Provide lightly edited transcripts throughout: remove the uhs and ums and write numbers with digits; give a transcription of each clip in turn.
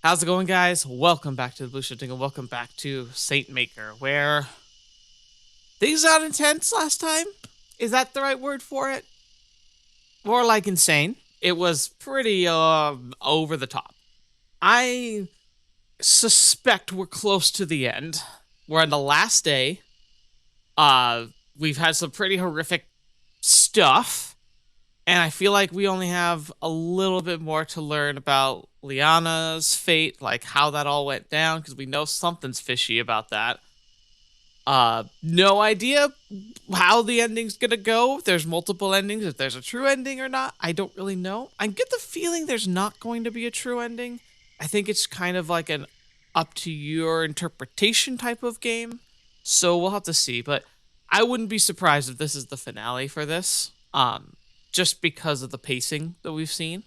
How's it going, guys? Welcome back to the Blue Shifting and welcome back to Saint Maker, where things got intense last time. Is that the right word for it? More like insane. It was pretty over the top. I suspect we're close to the end. We're on the last day. We've had some pretty horrific stuff, and I feel like we only have a little bit more to learn about Liana's fate, like how that all went down, because we know something's fishy about that. No idea how the ending's gonna go, if there's multiple endings, if there's a true ending or not. I don't really know. I get the feeling there's not going to be a true ending. I think it's kind of like an up to your interpretation type of game. So we'll have to see, but I wouldn't be surprised if this is the finale for this. Just because of the pacing that we've seen.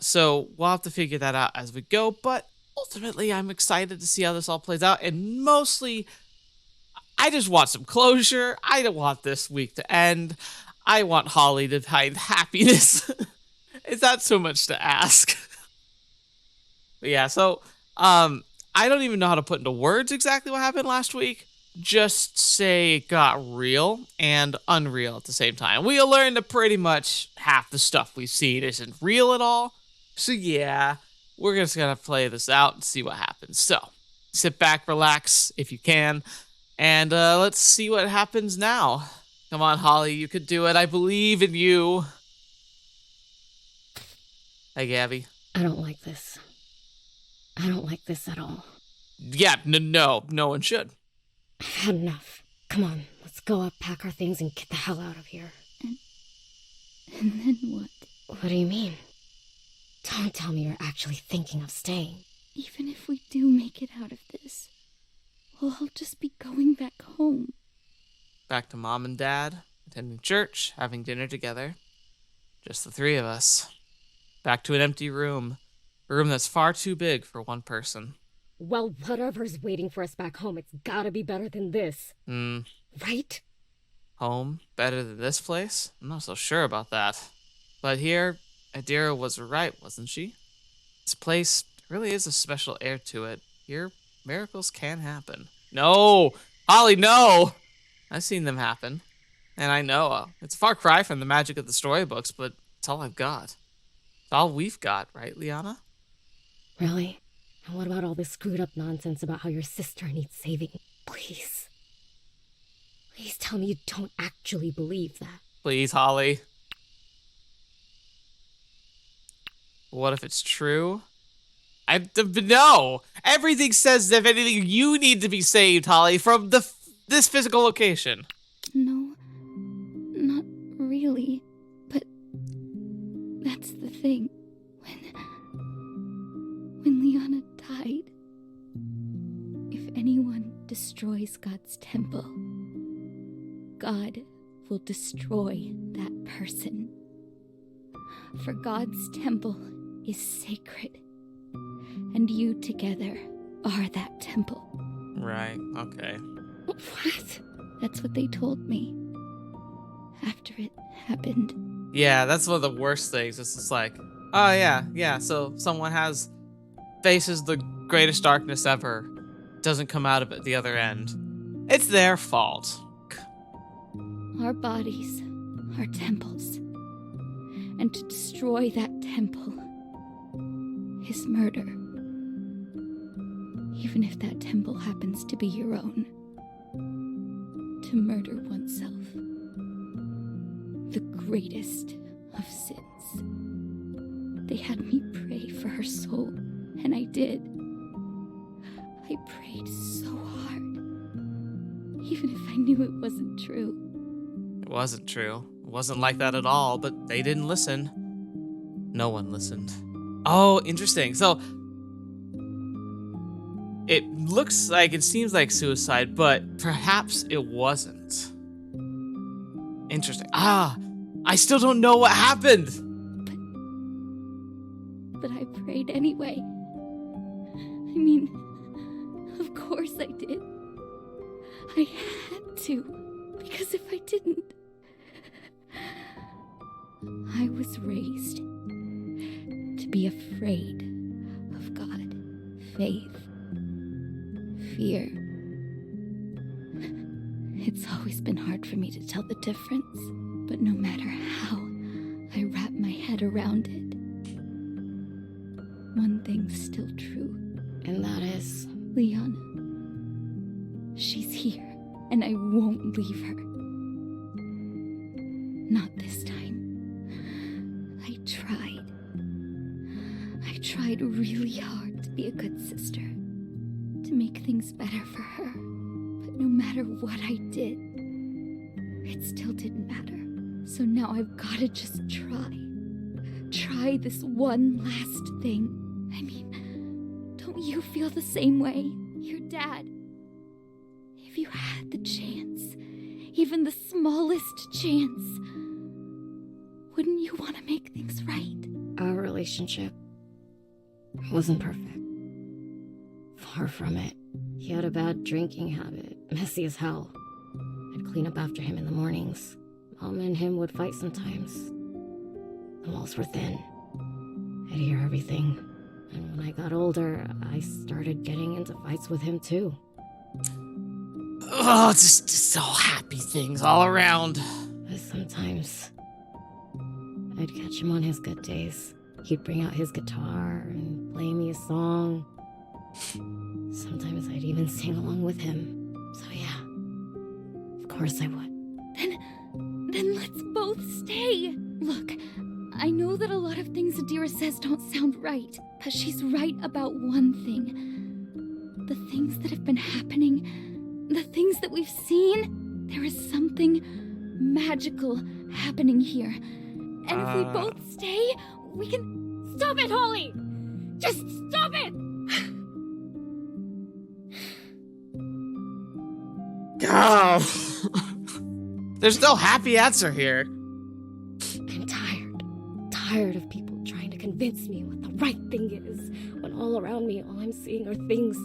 So we'll have to figure that out as we go, but ultimately I'm excited to see how this all plays out, and mostly I just want some closure. I don't want this week to end. I want Holly to find happiness. Is that so much to ask? But yeah, so I don't even know how to put into words exactly what happened last week. Just say it got real and unreal at the same time. We learned that pretty much half the stuff we've seen isn't real at all. So yeah, we're just gonna play this out and see what happens. So sit back, relax if you can, and let's see what happens now. Come on, Holly, you could do it. I believe in you. Hey, Gabby. I don't like this. I don't like this at all. Yeah, no one should. I've had enough. Come on, let's go up, pack our things, and get the hell out of here. And then what? What do you mean? Don't tell me you're actually thinking of staying. Even if we do make it out of this, we'll all just be going back home. Back to Mom and Dad, attending church, having dinner together. Just the three of us. Back to an empty room. A room that's far too big for one person. Well, whatever's waiting for us back home, it's gotta be better than this. Right? Home? Better than this place? I'm not so sure about that. But here, Adira was right, wasn't she? This place really is a special air to it. Here, miracles can happen. No! Holly, no! I've seen them happen. And I know it's a far cry from the magic of the storybooks, but it's all I've got. It's all we've got, right, Liana? Really? And what about all this screwed up nonsense about how your sister needs saving? Please. Please tell me you don't actually believe that. Please, Holly. What if it's true? No! Everything says, if anything, you need to be saved, Holly, from this physical location. No, not really. But that's the thing. When Liana died, if anyone destroys God's temple, God will destroy that person. For God's temple is sacred, and you together are that temple. Right, okay. What? That's what they told me after it happened. Yeah, that's one of the worst things. It's just like, oh yeah, so someone faces the greatest darkness ever, doesn't come out of it the other end. It's their fault. Our bodies are temples, and to destroy that temple is murder. Even if that temple happens to be your own. To murder oneself. The greatest of sins. They had me pray for her soul, and I did. I prayed so hard, even if I knew it wasn't true. It wasn't true. It wasn't like that at all, but they didn't listen. No one listened. Oh, interesting. So, it seems like suicide, but perhaps it wasn't. Interesting. I still don't know what happened. But I prayed anyway. I mean, of course I did. I had to, because if I didn't, I was raised to be afraid of God. faith, fear. It's always been hard for me to tell the difference, but no matter how I wrap my head around it, one thing's still true. And that is? Leon. She's here, and I won't leave her. Not this time. I tried really hard to be a good sister, to make things better for her. But no matter what I did, it still didn't matter. So now I've gotta just try. Try this one last thing. I mean, don't you feel the same way? Your dad. If you had the chance, even the smallest chance, wouldn't you want to make things right? Our relationship wasn't perfect. Far from it. He had a bad drinking habit, messy as hell. I'd clean up after him in the mornings. Mom and him would fight sometimes. The walls were thin. I'd hear everything. And when I got older, I started getting into fights with him too. Oh, just all happy things all around. But sometimes I'd catch him on his good days. He'd bring out his guitar and play me a song. Sometimes I'd even sing along with him. So yeah, of course I would. Then let's both stay. Look, I know that a lot of things Adira says don't sound right, but she's right about one thing. The things that have been happening, the things that we've seen, there is something magical happening here. And if we both stay, we can... Stop it, Holly! Just stop it! Oh. There's no happy answer here. I'm tired of people trying to convince me what the right thing is, when all around me, all I'm seeing are things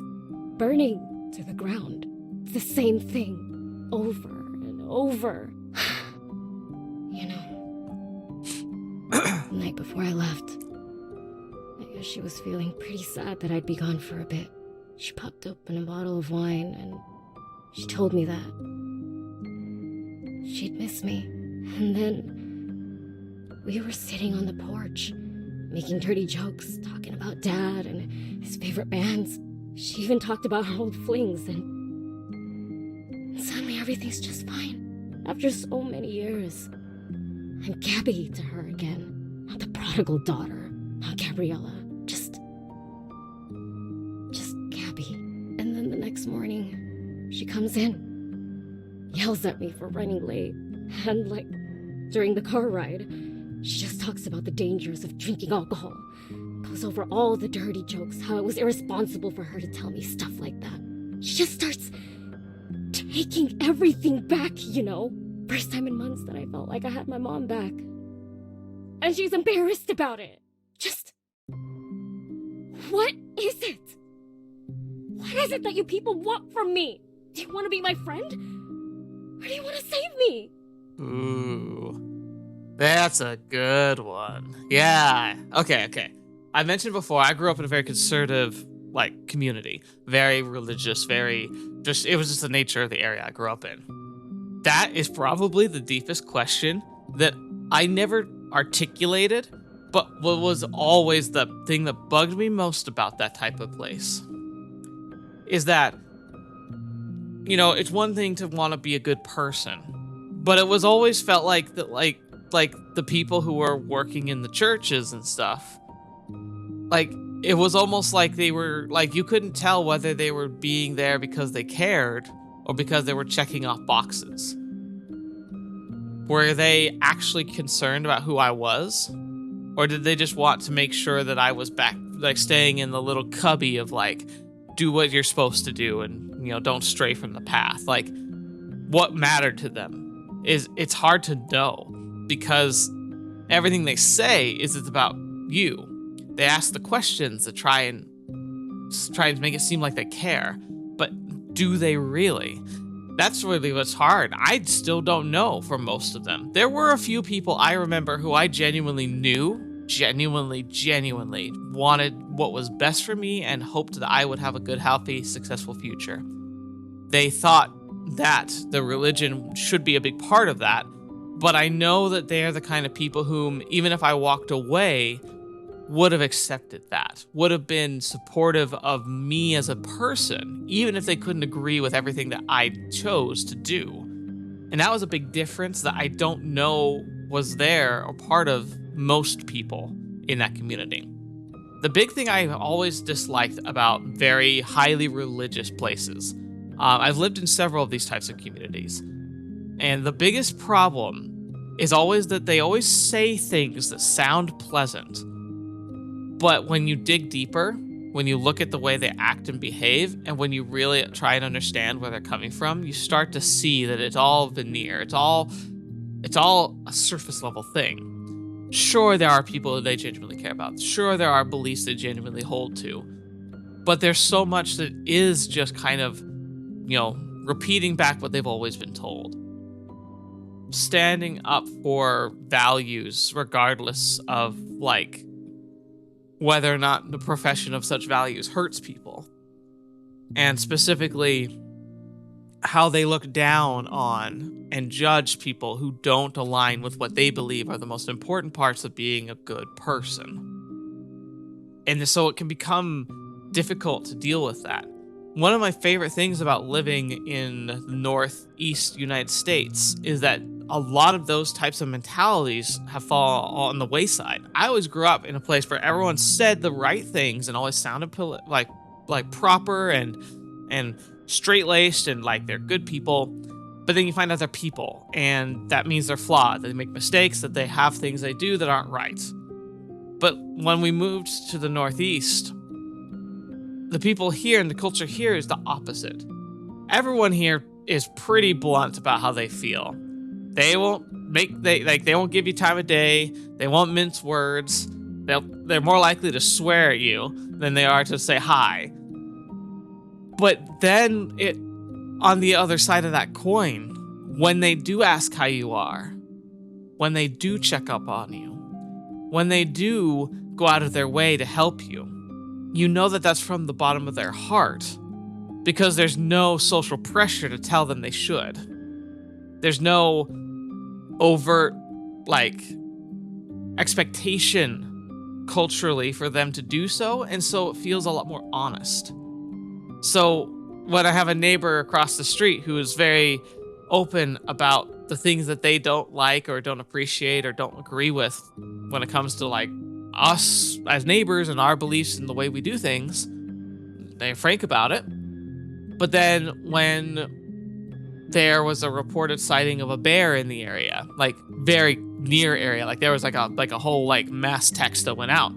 burning to the ground. It's the same thing, over and over. You know, the night before I left, I guess she was feeling pretty sad that I'd be gone for a bit. She popped open a bottle of wine and she told me that she'd miss me. And then we were sitting on the porch, making dirty jokes, talking about Dad and his favorite bands. She even talked about her old flings, and suddenly everything's just fine. After so many years, I'm Gabby to her again. Not the prodigal daughter, not Gabriella. Just Gabby. And then the next morning, she comes in, yells at me for running late, and like during the car ride, she just talks about the dangers of drinking alcohol. Goes over all the dirty jokes, how it was irresponsible for her to tell me stuff like that. She just starts taking everything back, you know? First time in months that I felt like I had my mom back. And she's embarrassed about it. Just... what is it? What is it that you people want from me? Do you want to be my friend? Or do you want to save me? Ooh. That's a good one. Yeah. Okay. I mentioned before, I grew up in a very conservative, community. Very religious, it was just the nature of the area I grew up in. That is probably the deepest question that I never articulated, but what was always the thing that bugged me most about that type of place is that, it's one thing to want to be a good person, but it was always felt like that, like the people who were working in the churches and stuff, it was almost like they were, you couldn't tell whether they were being there because they cared or because they were checking off boxes. Were they actually concerned about who I was? Or did they just want to make sure that I was back, staying in the little cubby of, do what you're supposed to do and, don't stray from the path? What mattered to them it's hard to know, because everything they say is it's about you. They ask the questions that try and make it seem like they care, but do they really? That's really what's hard. I still don't know for most of them. There were a few people I remember who I genuinely knew genuinely wanted what was best for me and hoped that I would have a good, healthy, successful future. They thought that the religion should be a big part of that, but I know that they're the kind of people whom, even if I walked away, would have accepted that, would have been supportive of me as a person, even if they couldn't agree with everything that I chose to do. And that was a big difference that I don't know was there or part of most people in that community. The big thing I've always disliked about very highly religious places, I've lived in several of these types of communities, and the biggest problem is always that they always say things that sound pleasant, but when you dig deeper, when you look at the way they act and behave, and when you really try and understand where they're coming from, you start to see that it's all veneer. It's all a surface level thing. Sure, there are people that they genuinely care about. Sure, there are beliefs they genuinely hold to. But there's so much that is just kind of, repeating back what they've always been told. Standing up for values, regardless of, whether or not the profession of such values hurts people. And specifically, how they look down on and judge people who don't align with what they believe are the most important parts of being a good person. And so it can become difficult to deal with that. One of my favorite things about living in the Northeast United States is that a lot of those types of mentalities have fallen on the wayside. I always grew up in a place where everyone said the right things and always sounded like proper and straight-laced and like they're good people. But then you find out they're people, and that means they're flawed. They make mistakes, that they have things they do that aren't right. But when we moved to the Northeast, the people here and the culture here is the opposite. Everyone here is pretty blunt about how they feel. They won't give you time of day. They won't mince words. They're more likely to swear at you than they are to say hi. But then on the other side of that coin, when they do ask how you are, when they do check up on you, when they do go out of their way to help you, you know that that's from the bottom of their heart, because there's no social pressure to tell them they should. There's no overt, expectation culturally for them to do so, and so it feels a lot more honest. So when I have a neighbor across the street who is very open about the things that they don't like or don't appreciate or don't agree with when it comes to us as neighbors and our beliefs and the way we do things, they're frank about it. But then when there was a reported sighting of a bear in the area, very near area, there was a whole mass text that went out.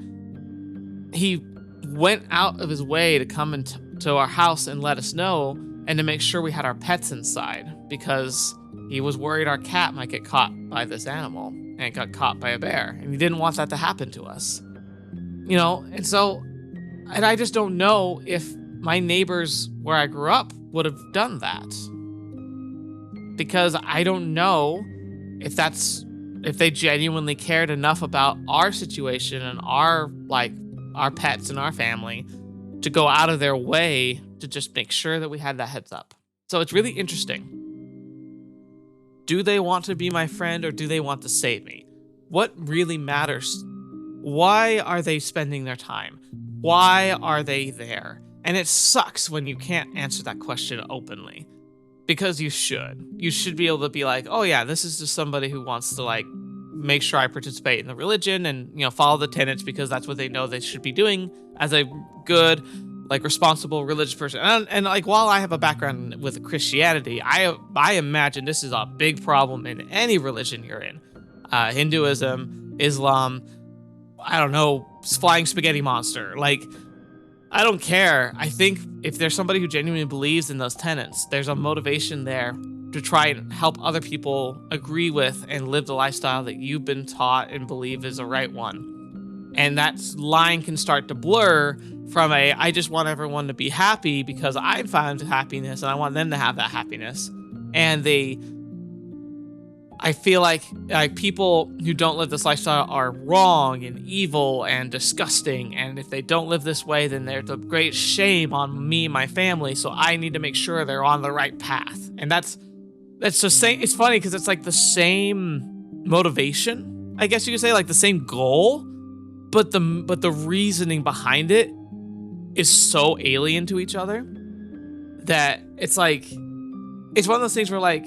He went out of his way to come into our house and let us know, and to make sure we had our pets inside, because he was worried our cat might get caught by this animal and got caught by a bear, and he didn't want that to happen to us. And I just don't know if my neighbors where I grew up would have done that, because I don't know if they genuinely cared enough about our situation and our pets and our family to go out of their way to just make sure that we had that heads up. So it's really interesting. Do they want to be my friend, or do they want to save me? What really matters? Why are they spending their time? Why are they there? And it sucks when you can't answer that question openly, because you should. You should be able to be like, oh yeah, this is just somebody who wants to make sure I participate in the religion and, follow the tenets, because that's what they know they should be doing as a good, responsible religious person. And while I have a background with Christianity, I imagine this is a big problem in any religion you're in. Hinduism, Islam, I don't know, flying spaghetti monster. I don't care. I think if there's somebody who genuinely believes in those tenets, there's a motivation there to try and help other people agree with and live the lifestyle that you've been taught and believe is the right one. And that line can start to blur from I just want everyone to be happy because I found happiness and I want them to have that happiness. And I feel like people who don't live this lifestyle are wrong and evil and disgusting, and if they don't live this way, then there's a great shame on me and my family, so I need to make sure they're on the right path. And that's the same. It's funny because it's like the same motivation, I guess you could say, like the same goal, but the reasoning behind it is so alien to each other that it's like, it's one of those things where like,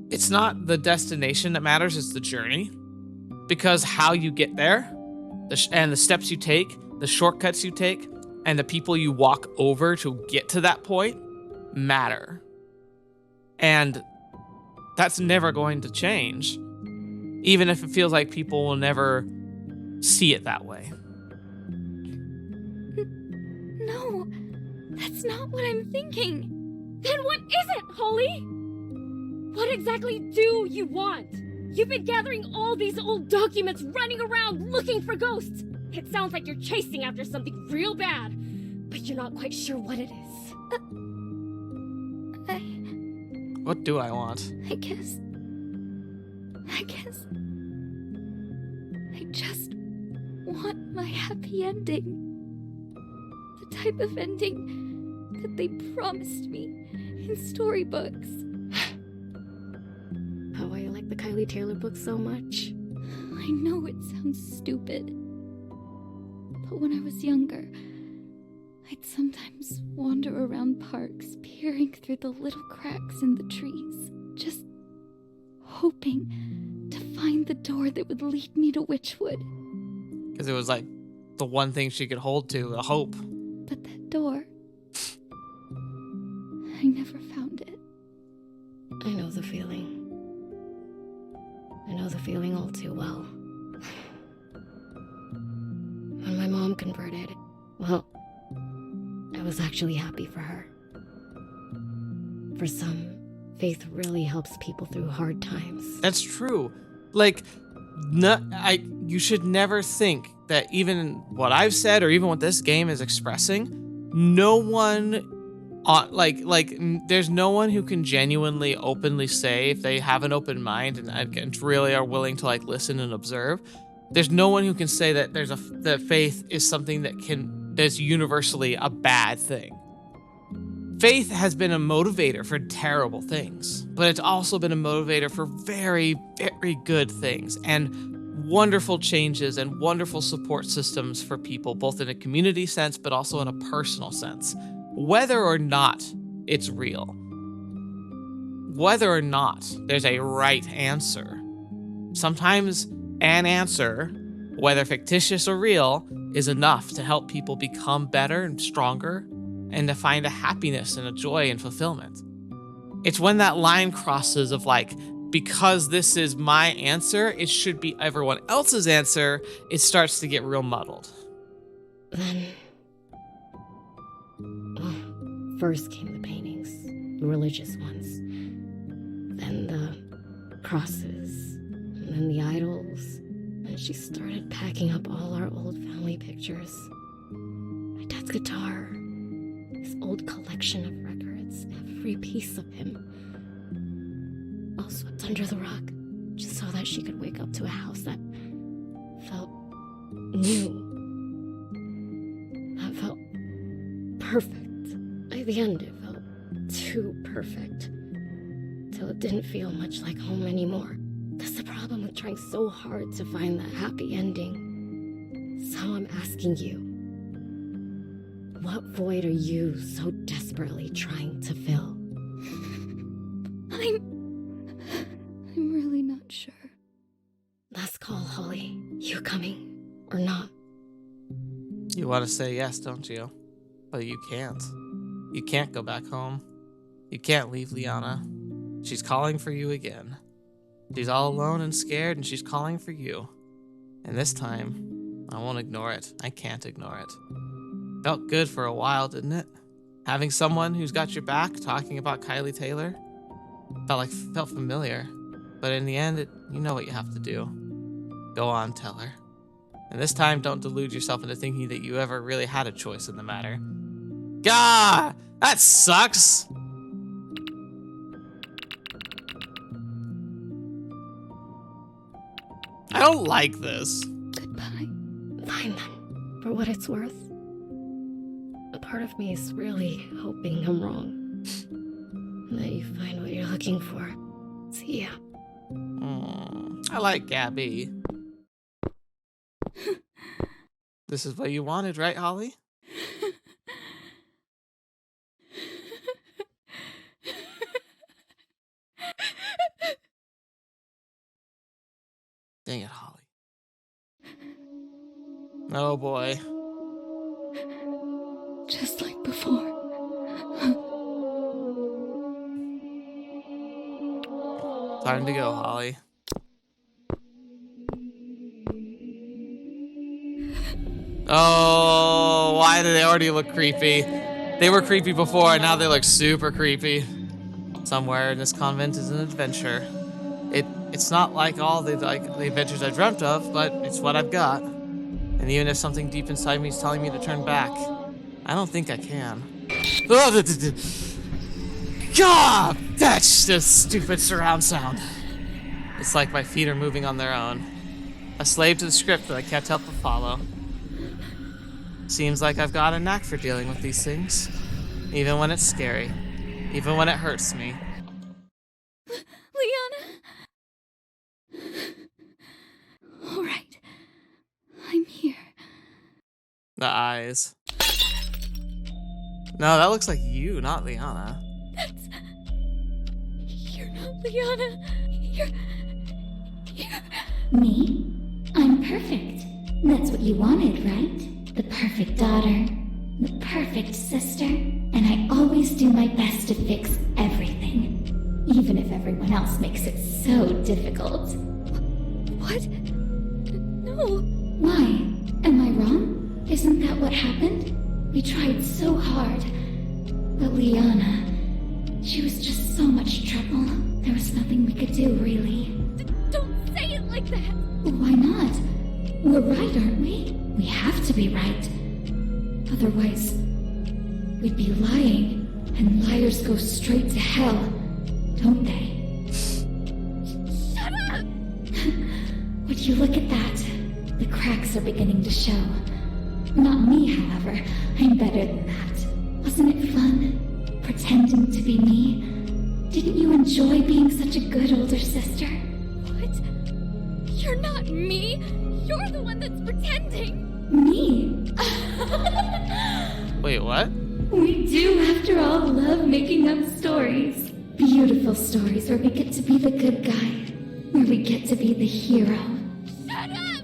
it's not the destination that matters, it's the journey. Because how you get there, and the steps you take, the shortcuts you take, and the people you walk over to get to that point matter. And that's never going to change, even if it feels like people will never see it that way. No, that's not what I'm thinking. Then what is it, Holly? What exactly do you want? You've been gathering all these old documents, running around looking for ghosts. It sounds like you're chasing after something real bad, but you're not quite sure what it is. What do I want? I guess I just want my happy ending. The type of ending that they promised me in storybooks. Oh, I like the Kylie Taylor book so much. I know it sounds stupid, but when I was younger, I'd sometimes wander around parks, peering through the little cracks in the trees, just hoping to find the door that would lead me to Witchwood. Because it was like the one thing she could hold to, a hope. But that door, I never found it. I know the feeling. I know the feeling all too well. When my mom converted, well, I was actually happy for her. For some, faith really helps people through hard times. That's true. Like, you should never think that even what I've said or even what this game is expressing, no one there's no one who can genuinely openly say, if they have an open mind and really are willing to like listen and observe, there's no one who can say that that faith is something that's universally a bad thing. Faith has been a motivator for terrible things, but it's also been a motivator for very, very good things and wonderful changes and wonderful support systems for people, both in a community sense, but also in a personal sense. Whether or not it's real, whether or not there's a right answer, sometimes an answer, whether fictitious or real, is enough to help people become better and stronger and to find a happiness and a joy and fulfillment. It's when that line crosses of like, because this is my answer, it should be everyone else's answer, it starts to get real muddled. Then, well, first came the paintings, the religious ones. Then the crosses, and then the idols. And she started packing up all our old family pictures. My dad's guitar, his old collection of records, every piece of him. All swept under the rug, just so that she could wake up to a house that felt new. That felt perfect. By the end, it felt too perfect. Till it didn't feel much like home anymore. That's the problem with trying so hard to find that happy ending. So I'm asking you, what void are you so desperately trying to fill? I'm really not sure. Last call, Holly. You coming or not? You want to say yes, don't you? But you can't. You can't go back home. You can't leave Liana. She's calling for you again. She's all alone and scared, and she's calling for you. And this time, I won't ignore it. I can't ignore it. Felt good for a while, didn't it? Having someone who's got your back talking about Kylie Taylor felt familiar. But in the end, you know what you have to do. Go on, tell her. And this time, don't delude yourself into thinking that you ever really had a choice in the matter. Gah! That sucks! I don't like this. Goodbye. Fine then. For what it's worth, a part of me is really hoping I'm wrong. And that you find what you're looking for. See ya. I like Gabby. This is what you wanted, right, Holly? Dang it, Holly. Oh boy. Just like before. Time to go, Holly. Oh, why do they already look creepy? They were creepy before, and now they look super creepy. Somewhere in this convent is an adventure. It's not like all the adventures I dreamt of, but it's what I've got. And even if something deep inside me is telling me to turn back, I don't think I can. God, that's just stupid surround sound. It's like my feet are moving on their own. A slave to the script that I can't help but follow. Seems like I've got a knack for dealing with these things. Even when it's scary. Even when it hurts me. Liana! All right. I'm here. The eyes. No, that looks like you, not Liana. You're not Liana. You're... Me? I'm perfect. That's what you wanted, right? The perfect daughter. The perfect sister. And I always do my best to fix everything. Even if everyone else makes it so difficult. What? No. Why? Am I wrong? Isn't that what happened? We tried so hard. But Liana, she was just so much trouble. There was nothing we could do, really. Don't say it like that! Why not? We're right, aren't we? We have to be right. Otherwise, we'd be lying. And liars go straight to hell, don't they? Shut up! Would you look at that? The cracks are beginning to show. Not me, however. I'm better than that. Wasn't it fun? Pretending to be me? Didn't you enjoy being such a good older sister? What? You're not me! You're the one that's pretending! Me? Wait, what? We do, after all, love making up stories. Beautiful stories where we get to be the good guy. Where we get to be the hero. Shut up!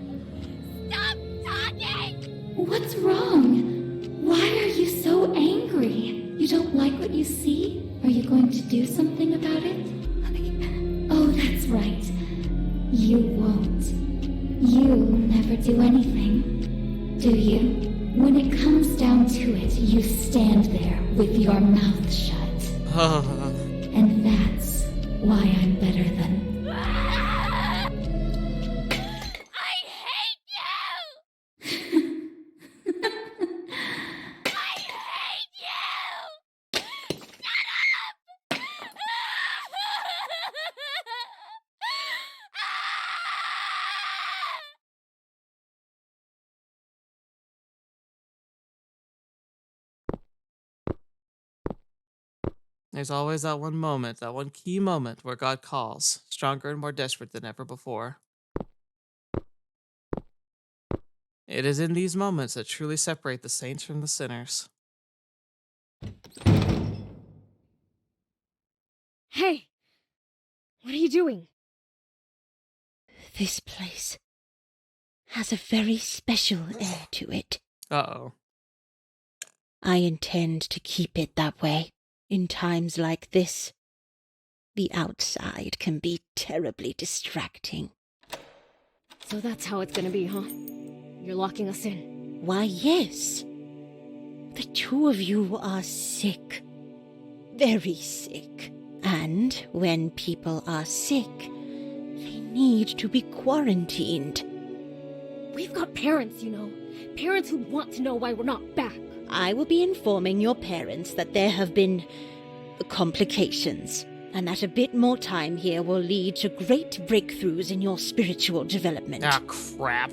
Stop talking! What's wrong? Why are you so angry? You don't like what you see? Are you going to do something about it? Oh, that's right. You won't. You'll never do anything, do you? When it comes down to it, you stand there with your mouth shut. And that's why I'm better than... I hate you! I hate you! Shut up! There's always that one moment, that one key moment where God calls, stronger and more desperate than ever before. It is in these moments that truly separate the saints from the sinners. Hey! What are you doing? This place has a very special air to it. Uh-oh. I intend to keep it that way. In times like this, the outside can be terribly distracting. So that's how it's gonna be, huh? You're locking us in. Why, yes. The two of you are sick. Very sick. And when people are sick, they need to be quarantined. We've got parents, you know. Parents who want to know why we're not back. I will be informing your parents that there have been complications. and that a bit more time here will lead to great breakthroughs in your spiritual development. Ah, crap.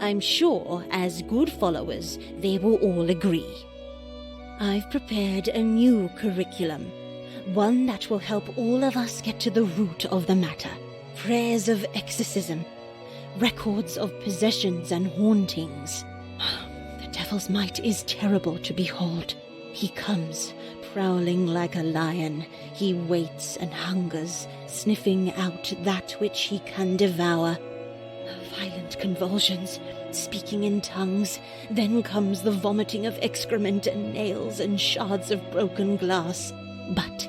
I'm sure, as good followers, they will all agree. I've prepared a new curriculum, one that will help all of us get to the root of the matter. Prayers of exorcism, records of possessions and hauntings. The devil's might is terrible to behold. He comes, prowling like a lion. He waits and hungers, sniffing out that which he can devour. Violent convulsions, speaking in tongues. Then comes the vomiting of excrement and nails and shards of broken glass. But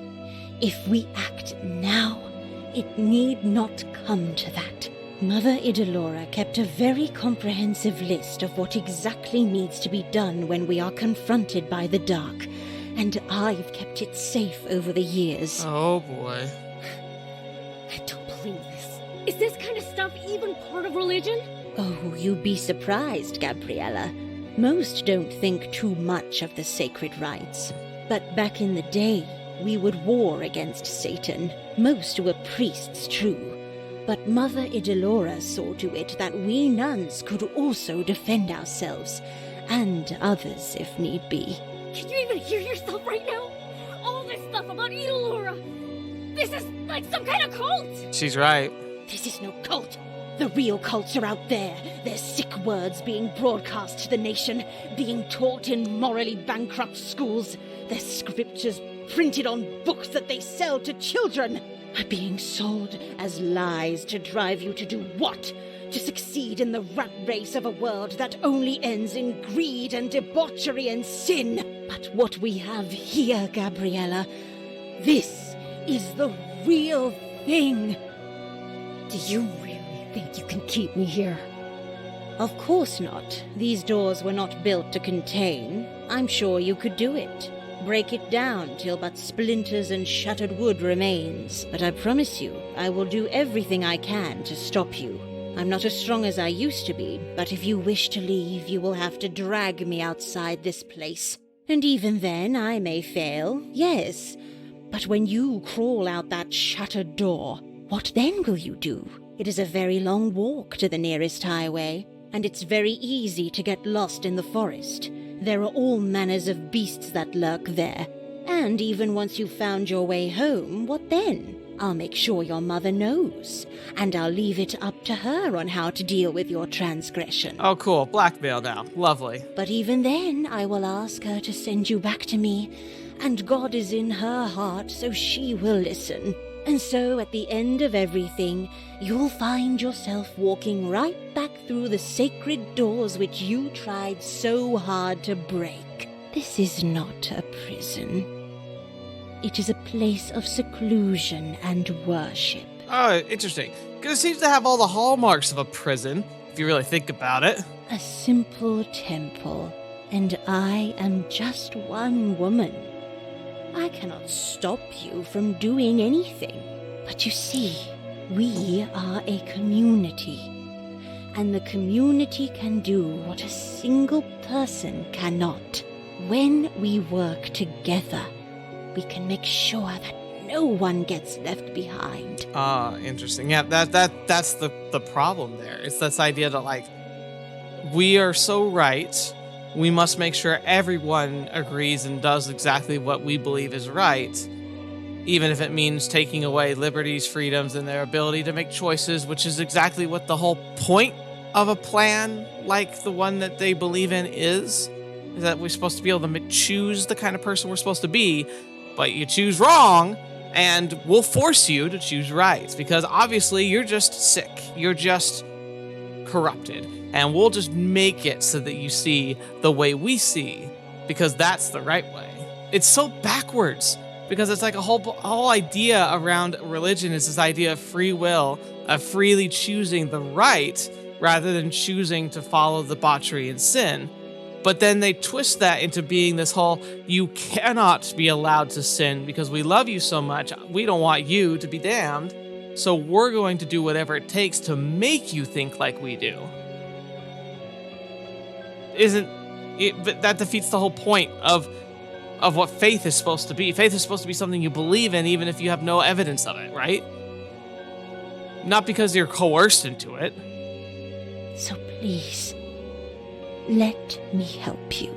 if we act now, it need not come to that. Mother Idolora kept a very comprehensive list of what exactly needs to be done when we are confronted by the dark, and I've kept it safe over the years. Oh boy. I don't believe this. Is this kind of stuff even part of religion? Oh, you'd be surprised, Gabriella. Most don't think too much of the sacred rites. But back in the day, we would war against Satan. Most were priests, true. But Mother Idolora saw to it that we nuns could also defend ourselves, and others if need be. Can you even hear yourself right now? All this stuff about Idolora. This is like some kind of cult. She's right. This is no cult. The real cults are out there. Their sick words being broadcast to the nation, being taught in morally bankrupt schools. Their scriptures printed on books that they sell to children are being sold as lies to drive you to do what? To succeed in the rat race of a world that only ends in greed and debauchery and sin. But what we have here, Gabriella, this is the real thing. Do you really think you can keep me here? Of course not. These doors were not built to contain. I'm sure you could do it. Break it down till but splinters and shattered wood remains. But I promise you, I will do everything I can to stop you. I'm not as strong as I used to be, but if you wish to leave, you will have to drag me outside this place. And even then, I may fail, yes. But when you crawl out that shattered door, what then will you do? It is a very long walk to the nearest highway, and it's very easy to get lost in the forest. There are all manners of beasts that lurk there. And even once you've found your way home, what then? I'll make sure your mother knows, and I'll leave it up to her on how to deal with your transgression. Oh, cool. Blackmail now. Lovely. But even then, I will ask her to send you back to me, and God is in her heart, so she will listen. And so, at the end of everything, you'll find yourself walking right back through the sacred doors which you tried so hard to break. This is not a prison. It is a place of seclusion and worship. Oh, interesting. Because it seems to have all the hallmarks of a prison, if you really think about it. A simple temple, and I am just one woman. I cannot stop you from doing anything. But you see, we are a community, and the community can do what a single person cannot. When we work together, we can make sure that no one gets left behind. Ah, interesting. Yeah, that's the problem there. It's this idea that, like, we are so right, we must make sure everyone agrees and does exactly what we believe is right, even if it means taking away liberties, freedoms, and their ability to make choices, which is exactly what the whole point of a plan like the one that they believe in is that we're supposed to be able to choose the kind of person we're supposed to be, but you choose wrong, and we'll force you to choose right, because obviously you're just sick. You're just corrupted. And we'll just make it so that you see the way we see, because that's the right way. It's so backwards, because it's like a whole idea around religion is this idea of free will, of freely choosing the right, rather than choosing to follow debauchery and sin. But then they twist that into being this whole, you cannot be allowed to sin because we love you so much. We don't want you to be damned. So we're going to do whatever it takes to make you think like we do. But that defeats the whole point of of what faith is supposed to be. Faith is supposed to be something you believe in even if you have no evidence of it, right? Not because you're coerced into it. So please, let me help you.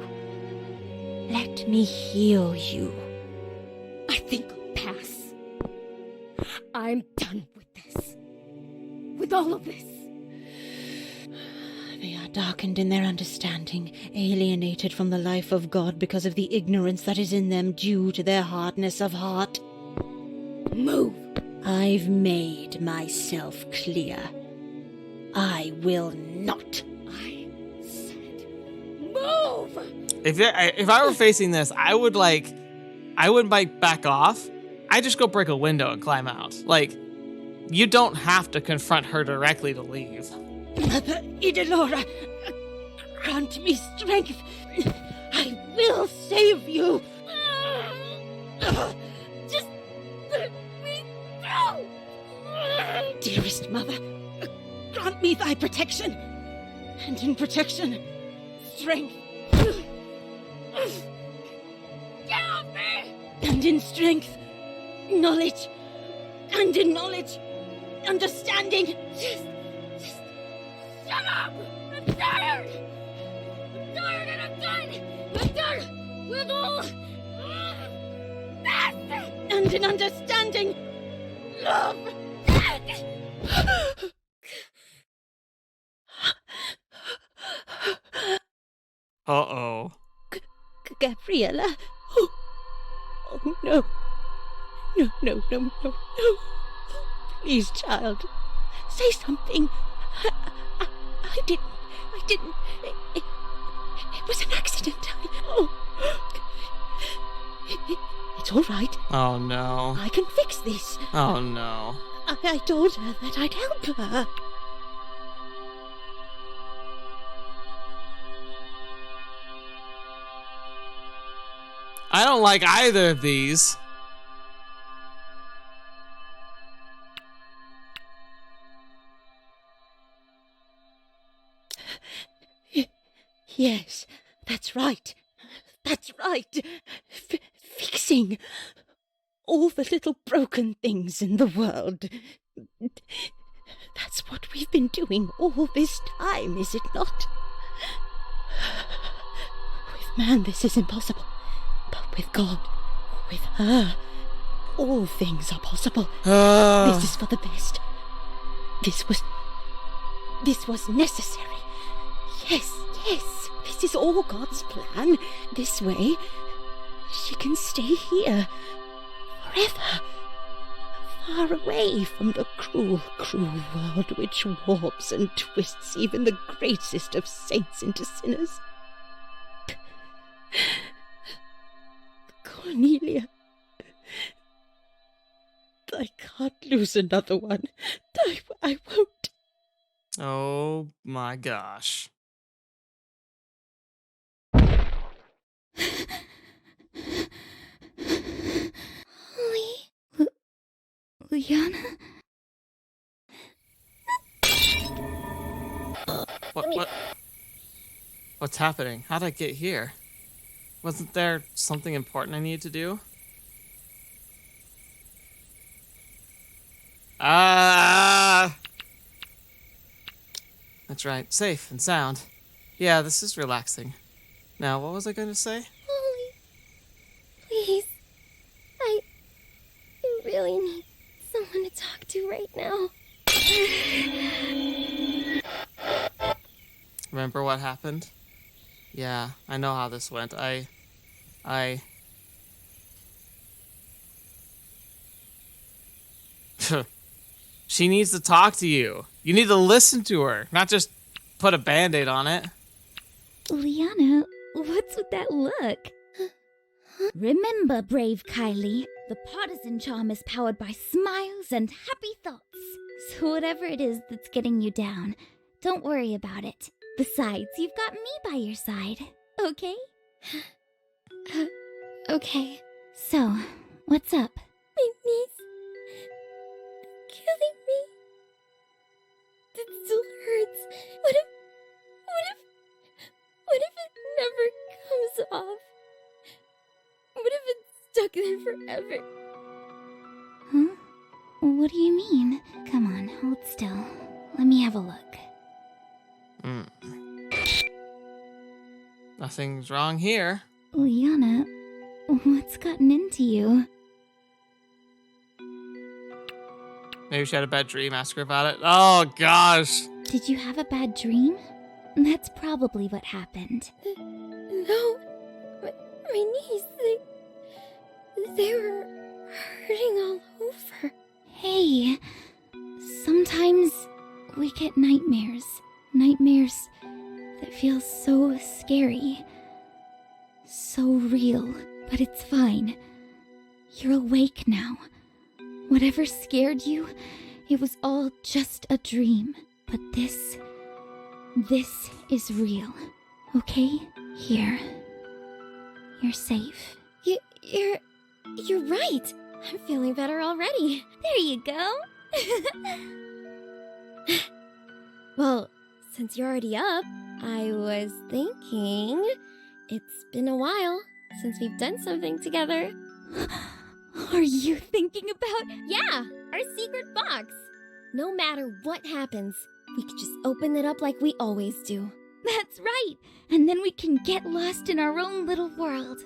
Let me heal you. I think I'll pass. I'm done with this. With all of this. They are darkened in their understanding, alienated from the life of God because of the ignorance that is in them due to their hardness of heart. Move! I've made myself clear. I will not. I said move! If I were facing this, I wouldn't back off. I'd just go break a window and climb out. Like, you don't have to confront her directly to leave. Mother Idalora, grant me strength. I will save you. Just let me go! Dearest mother, grant me thy protection. And in protection, strength. Get off me! And in strength, knowledge. And in knowledge, understanding. Just shut up! I'm tired! I'm tired and I'm done! I'm done with all that! And in understanding, love. Uh-oh. Gabriella. Oh, no. No. Please, child. Say something. I didn't. It was an accident. It's all right. Oh, no. I can fix this. Oh, no. I told her that I'd help her. I don't like either of these. Yes, that's right. Fixing all the little broken things in the world. That's what we've been doing all this time, is it not? With man, this is impossible. But with God, with her, all things are possible. This is for the best. This was necessary. Yes. This is all God's plan. This way, she can stay here forever. Far away from the cruel world which warps and twists even the greatest of saints into sinners. Cornelia, I can't lose another one. I won't. Oh my gosh. Liana? What's happening? How'd I get here? Wasn't there something important I needed to do? That's right. Safe and sound. Yeah, this is relaxing. Now, what was I going to say? Molly, please. I really need someone to talk to right now. Remember what happened? Yeah, I know how this went. She needs to talk to you. You need to listen to her, not just put a band-aid on it. Liana, what's with that look? Remember, brave Kylie, the partisan charm is powered by smiles and happy thoughts. So whatever it is that's getting you down, don't worry about it. Besides, you've got me by your side, okay? Okay. So, what's up? My niece killing me. It still hurts. What if it never comes off? stuck in it forever. Huh? What do you mean? Come on, hold still. Let me have a look. Nothing's wrong here. Liana, what's gotten into you? Maybe she had a bad dream. Ask her about it. Oh, gosh. Did you have a bad dream? That's probably what happened. No, my knees, they were hurting all over. Hey, sometimes we get nightmares. Nightmares that feel so scary. So real, but it's fine. You're awake now. Whatever scared you, it was all just a dream. But this is real. Okay? Here. You're safe. You're right. I'm feeling better already. There you go. Well, since you're already up, I was thinking it's been a while since we've done something together. Are you thinking about... Yeah, our secret box. No matter what happens, we could just open it up like we always do. That's right. And then we can get lost in our own little world.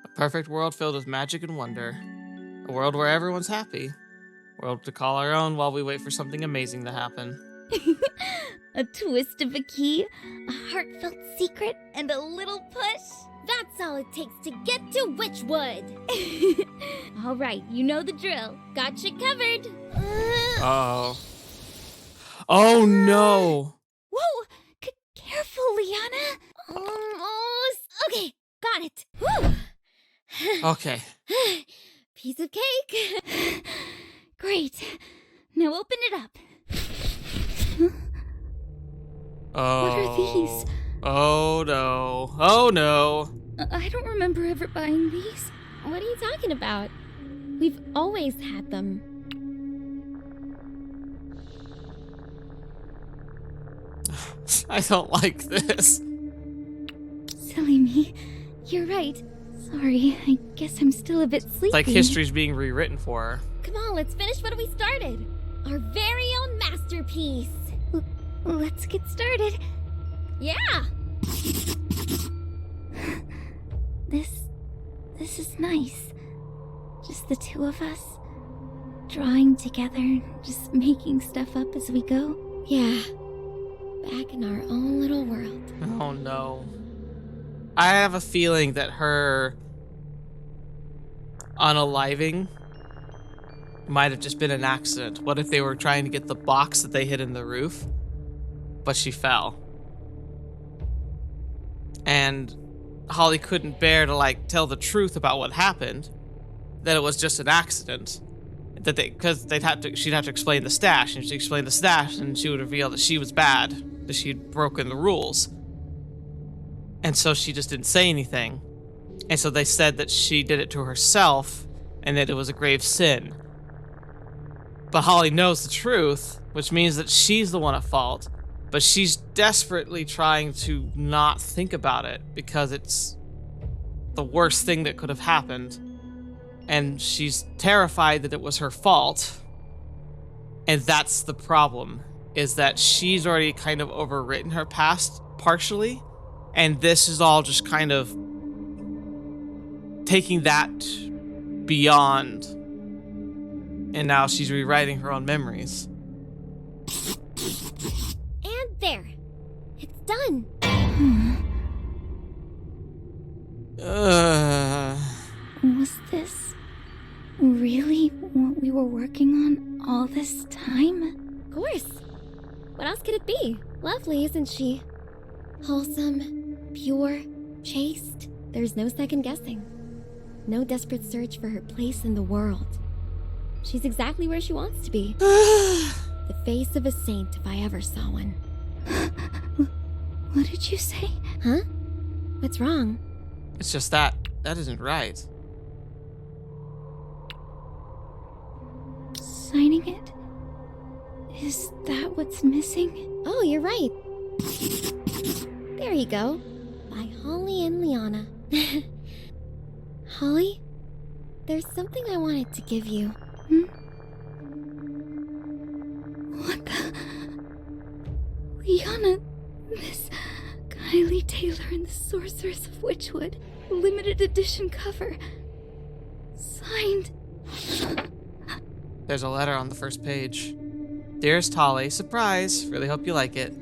A perfect world filled with magic and wonder. A world where everyone's happy. A world to call our own while we wait for something amazing to happen. A twist of a key, a heartfelt secret, and a little push. That's all it takes to get to Witchwood. All right, you know the drill. Got you covered. Oh. Oh, no. Whoa! Careful, Liana. Almost. Okay, got it. Whew. Okay. Piece of cake. Great. Now open it up. Oh. What are these? Oh, no. Oh, no. I don't remember ever buying these. What are you talking about? We've always had them. I don't like this. Silly me. You're right. Sorry, I guess I'm still a bit sleepy. It's like history's being rewritten for her. Come on, let's finish what we started. Our very own masterpiece. Let's get started. Yeah. This is nice. Just the two of us. Drawing together, just making stuff up as we go. Yeah. Back in our own little world. Oh, no. I have a feeling that her unaliving might have just been an accident. What if they were trying to get the box that they hid in the roof, but she fell? And Holly couldn't bear to, tell the truth about what happened, that it was just an accident. That she'd have to explain the stash, and she'd explain the stash, and she would reveal that she was bad, that she'd broken the rules. And so she just didn't say anything. And so they said that she did it to herself, and that it was a grave sin. But Holly knows the truth, which means that she's the one at fault, but she's desperately trying to not think about it, because it's the worst thing that could have happened. And she's terrified that it was her fault. And that's the problem, is that she's already kind of overwritten her past partially. And this is all just kind of taking that beyond. And now she's rewriting her own memories. And there. It's done. Was this really what we were working on all this time? Of course. What else could it be? Lovely, isn't she? Wholesome, pure, chaste. There's no second guessing. No desperate search for her place in the world. She's exactly where she wants to be. The face of a saint if I ever saw one. What did you say? Huh? What's wrong? It's just that isn't right. Signing it? Is that what's missing? Oh, you're right. There you go. By Holly and Liana. Holly? There's something I wanted to give you. Hmm? What the? Liana, Miss Kylie Taylor and the Sorceress of Witchwood, limited edition cover. Signed. There's a letter on the first page. Dearest Holly, surprise. Really hope you like it.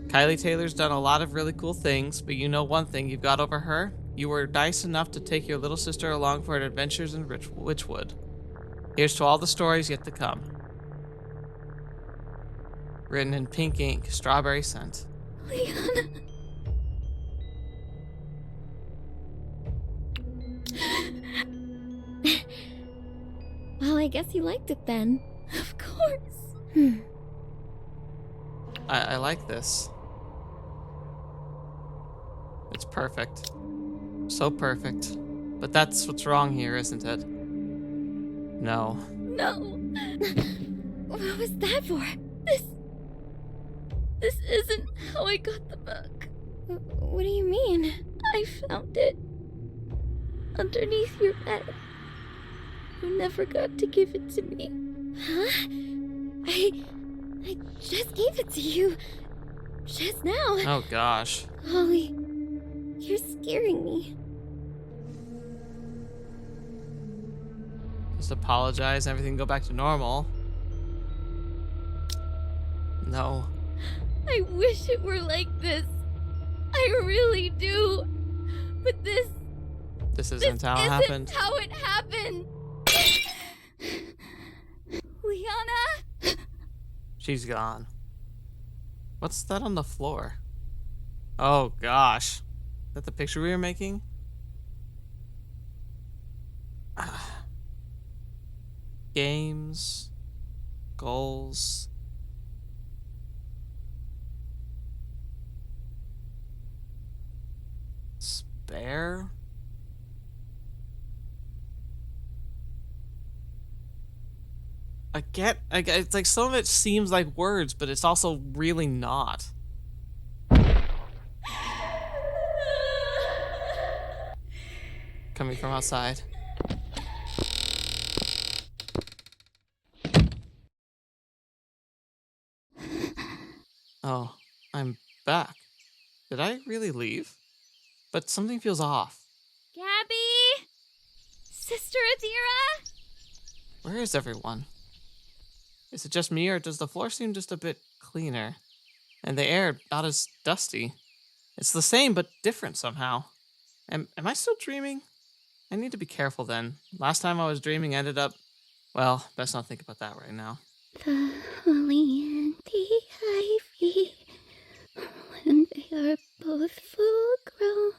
Kylie Taylor's done a lot of really cool things, but you know one thing you've got over her? You were nice enough to take your little sister along for adventures in Witchwood. Here's to all the stories yet to come. Written in pink ink, strawberry scent. Liana. Well, I guess you liked it then. Of course. I like this. It's perfect. So perfect. But that's what's wrong here, isn't it? No. No. What was that for? This isn't how I got the book. What do you mean? I found it underneath your bed. You never got to give it to me. Huh? I just gave it to you. Just now. Oh gosh. Holly, you're scaring me. Just apologize and everything go back to normal. No. I wish it were like this. I really do. But this Isn't how it happened. isn't how it happened. Liana? She's gone. What's that on the floor? Oh gosh. Is that the picture we were making? Games. Goals. Spare? I get, it's like some of it seems like words, but it's also really not. Coming from outside. Oh, I'm back. Did I really leave? But something feels off. Gabby? Sister Adira? Where is everyone? Is it just me, or does the floor seem just a bit cleaner? And the air not as dusty? It's the same, but different somehow. Am I still dreaming? I need to be careful then. Last time I was dreaming ended up... Well, best not think about that right now. The holly and the ivy, when they are both full grown.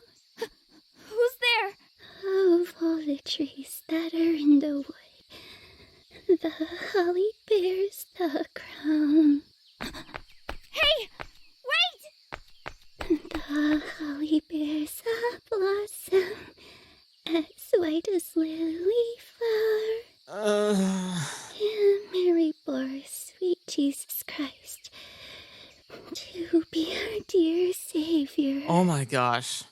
Who's there? Of all the trees that are in the wood, the holly bears the crown. Hey! Wait! The holly bears a blossom as white as lily flower. And Mary bore sweet Jesus Christ to be our dear Savior. Oh my gosh.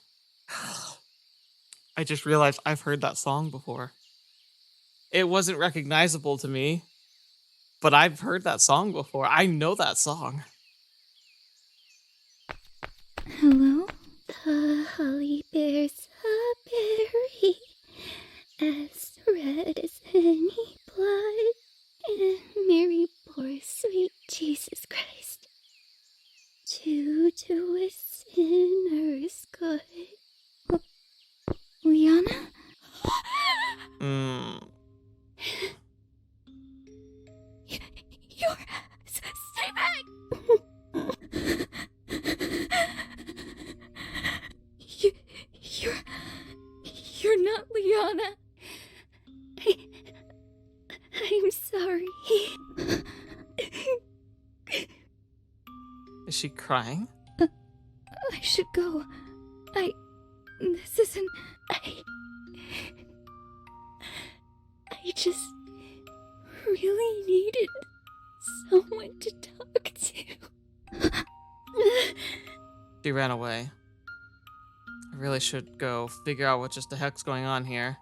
I just realized I've heard that song before. It wasn't recognizable to me, but I've heard that song before. I know that song. Hello? The holly bears a berry as red as any blood, and Mary bore sweet Jesus Christ to do a sinner's good. Liana? You're... Stay back! You're not Liana. I'm sorry. Is she crying? I should go. This isn't... I just really needed someone to talk to. She ran away. I really should go figure out what just the heck's going on here.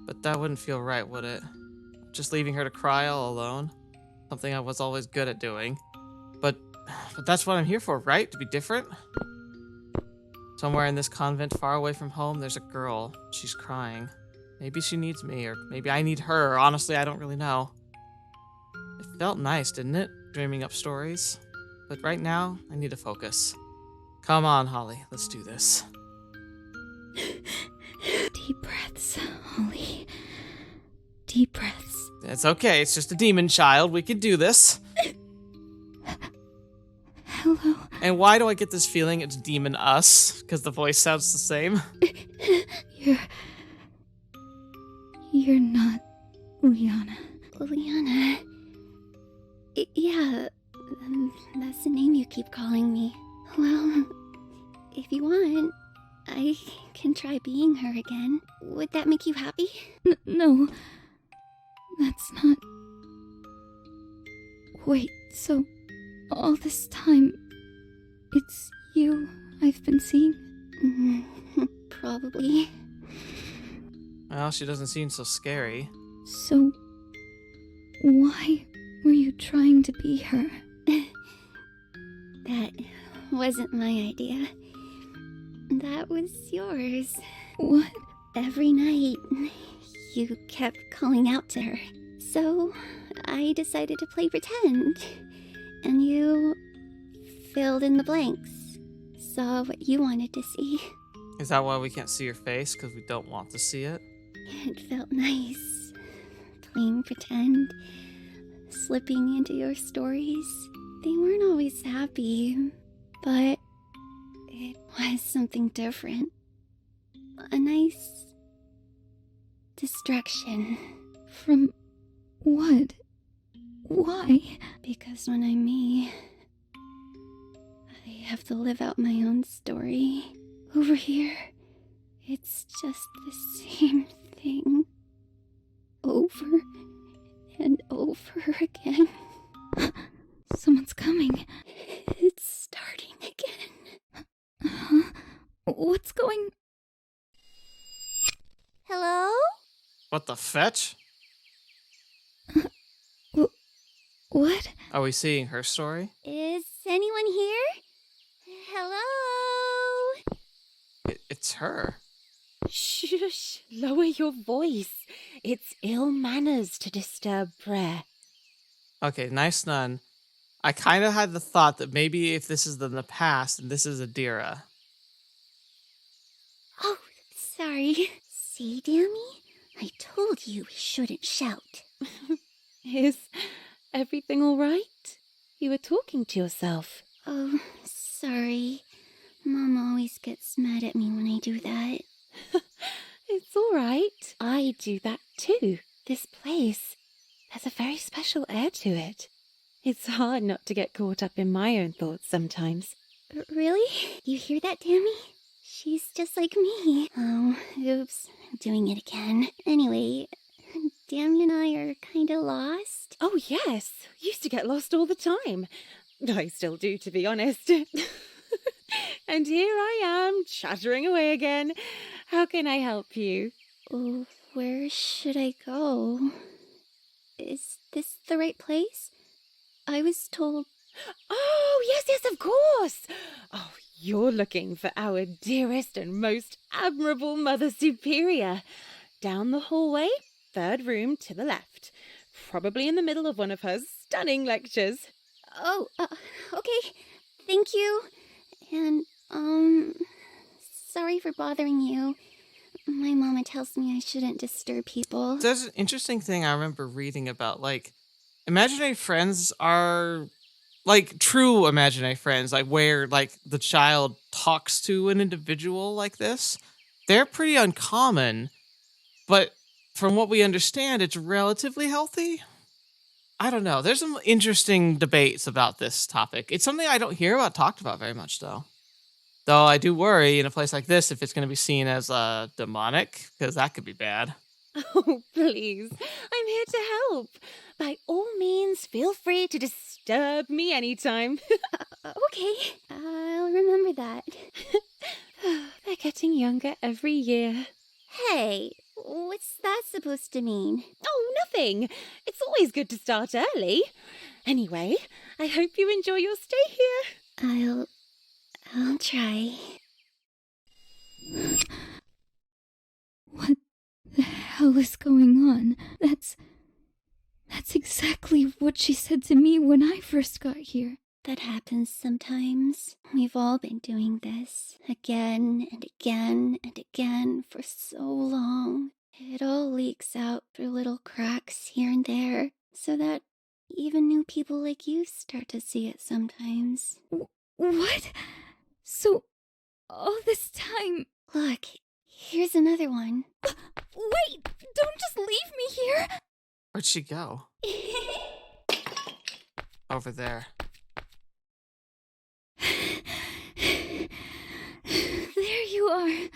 But that wouldn't feel right, would it? Just leaving her to cry all alone? Something I was always good at doing. But that's what I'm here for, right? To be different? Somewhere in this convent far away from home, there's a girl. She's crying. Maybe she needs me, or maybe I need her. Honestly, I don't really know. It felt nice, didn't it? Dreaming up stories. But right now, I need to focus. Come on, Holly. Let's do this. Deep breaths, Holly. Deep breaths. It's okay. It's just a demon child. We can do this. Hello. And why do I get this feeling it's demon us? Because the voice sounds the same. You're not Liana. Liana. Yeah, that's the name you keep calling me. Well, if you want, I can try being her again. Would that make you happy? No. That's not... Wait, so all this time, it's you I've been seeing? Probably. Well, she doesn't seem so scary. So, why were you trying to be her? That wasn't my idea. That was yours. What? Every night, you kept calling out to her. So, I decided to play pretend. And you filled in the blanks. Saw what you wanted to see. Is that why we can't see your face? Because we don't want to see it? It felt nice. Playing pretend. Slipping into your stories. They weren't always happy, but it was something different. A nice distraction. From what? Why? Because when I'm me, I have to live out my own story. Over here, it's just the same thing. Over and over again. Someone's coming. It's starting again. Huh? What's going... Hello? What the fetch? What? Are we seeing her story? Is anyone here? Hello? It's her. Shush, lower your voice. It's ill manners to disturb prayer. Okay, nice nun. I kind of had the thought that maybe if this is in the past and this is Adira. Oh, sorry. See, Dammy? I told you we shouldn't shout. Is everything all right? You were talking to yourself. Oh, sorry. Mom always gets mad at me when I do that. It's all right. I do that too. This place has a very special air to it. It's hard not to get caught up in my own thoughts sometimes. Really? You hear that, Dammy? She's just like me. Oh, oops. I'm doing it again. Anyway, Dammy and I are kinda lost. Oh, yes. Used to get lost all the time. I still do, to be honest. And here I am, chattering away again. How can I help you? Oh, where should I go? Is this the right place? I was told... Oh, yes, of course. Oh, you're looking for our dearest and most admirable Mother Superior. Down the hallway, third room to the left. Probably in the middle of one of her stunning lectures. Oh, okay. Thank you. And, sorry for bothering you. My mama tells me I shouldn't disturb people. There's an interesting thing I remember reading about, like, imaginary friends are, like, true imaginary friends, like, where, like, the child talks to an individual like this. They're pretty uncommon, but from what we understand, it's relatively healthy. I don't know. There's some interesting debates about this topic. It's something I don't hear about talked about very much, though. Though I do worry in a place like this if it's going to be seen as demonic, because that could be bad. Oh, please. I'm here to help. By all means, feel free to disturb me anytime. Okay, I'll remember that. They're getting younger every year. Hey, What's that supposed to mean? Oh, nothing. It's always good to start early. Anyway, I hope you enjoy your stay here. I'll try. What the hell is going on? That's exactly what she said to me when I first got here. That happens sometimes. We've all been doing this again and again and again for so long. It all leaks out through little cracks here and there, so that even new people like you start to see it sometimes. What? So, all this time... Look, here's another one. Wait! Don't just leave me here! Where'd she go? Over there. There you are.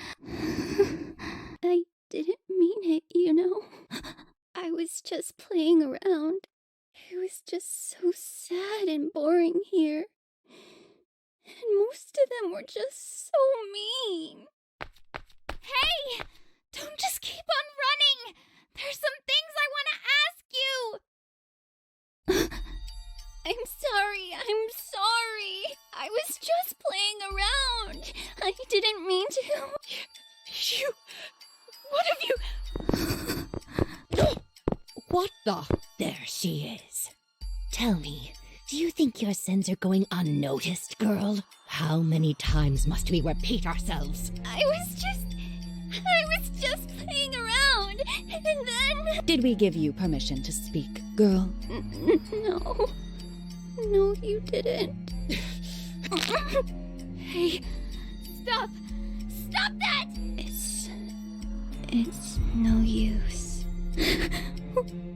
I didn't mean it, you know. I was just playing around. It was just so sad and boring here. And most of them were just so mean. Hey! Don't just keep on running! There's some things I want to ask you! I'm sorry. I was just playing around. I didn't mean to. You... What have you... What the... There she is. Tell me, do you think your sins are going unnoticed, girl? How many times must we repeat ourselves? I was just playing around. And then... Did we give you permission to speak, girl? No. No, you didn't. Hey, stop! Stop that! It's no use.